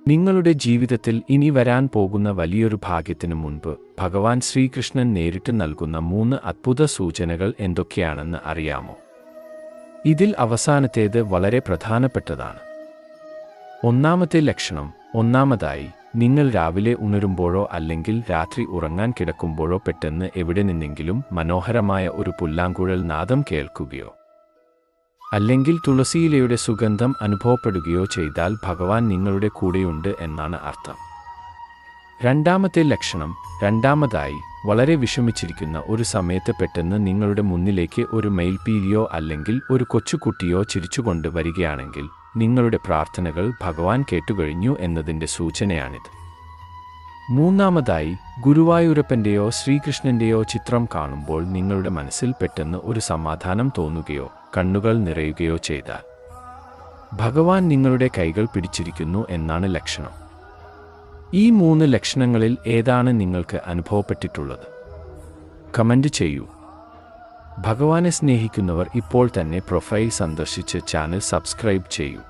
നിങ്ങളുടെ ജീവിതത്തിൽ ഇനി വരാൻ പോകുന്ന വലിയൊരു ഭാഗ്യത്തിനു മുൻപ് ഭഗവാൻ ശ്രീകൃഷ്ണൻ നേരിട്ട് നൽകുന്ന 3 അദ്ഭുത സൂചനകൾ എന്തൊക്കെയാണെന്ന് അറിയാമോ? ഇതിൽ അവസാനത്തേത് വളരെ പ്രധാനപ്പെട്ടതാണ്. ഒന്നാമത്തെ ലക്ഷണം. ഒന്നാമതായി, നിങ്ങൾ രാവിലെ ഉണരുമ്പോഴോ അല്ലെങ്കിൽ രാത്രി ഉറങ്ങാൻ കിടക്കുമ്പോഴോ പെട്ടെന്ന് എവിടെ നിന്നെങ്കിലും മനോഹരമായ ഒരു പുല്ലാങ്കുഴൽ നാദം കേൾക്കുകയോ അല്ലെങ്കിൽ തുളസിയിലയുടെ സുഗന്ധം അനുഭവപ്പെടുകയോ ചെയ്താൽ ഭഗവാൻ നിങ്ങളുടെ കൂടെയുണ്ട് എന്നാണ് അർത്ഥം. രണ്ടാമത്തെ ലക്ഷണം. രണ്ടാമതായി, വളരെ വിഷമിച്ചിരിക്കുന്ന ഒരു സമയത്ത് പെട്ടെന്ന് നിങ്ങളുടെ മുന്നിലേക്ക് ഒരു മയിൽപീലിയോ അല്ലെങ്കിൽ ഒരു കൊച്ചുകുട്ടിയോ ചിരിച്ചുകൊണ്ട് വരികയാണെങ്കിൽ നിങ്ങളുടെ പ്രാർത്ഥനകൾ ഭഗവാൻ കേട്ടുകഴിഞ്ഞു എന്നതിൻ്റെ സൂചനയാണിത്. മൂന്നാമതായി, ഗുരുവായൂരപ്പൻ്റെയോ ശ്രീകൃഷ്ണൻ്റെയോ ചിത്രം കാണുമ്പോൾ നിങ്ങളുടെ മനസ്സിൽ പെട്ടെന്ന് ഒരു സമാധാനം തോന്നുകയോ കണ്ണുകൾ നിറയുകയോ ചെയ്താൽ ഭഗവാൻ നിങ്ങളുടെ കൈകൾ പിടിച്ചിരിക്കുന്നു എന്നാണ് ലക്ഷണം. ഈ 3 ലക്ഷണങ്ങളിൽ ഏതാണ് നിങ്ങൾക്ക് അനുഭവപ്പെട്ടിട്ടുള്ളത്? കമന്റ് ചെയ്യൂ. ഭഗവാനെ സ്നേഹിക്കുന്നവർ ഇപ്പോൾ തന്നെ പ്രൊഫൈൽ സന്ദർശിച്ച് ചാനൽ സബ്സ്ക്രൈബ് ചെയ്യൂ.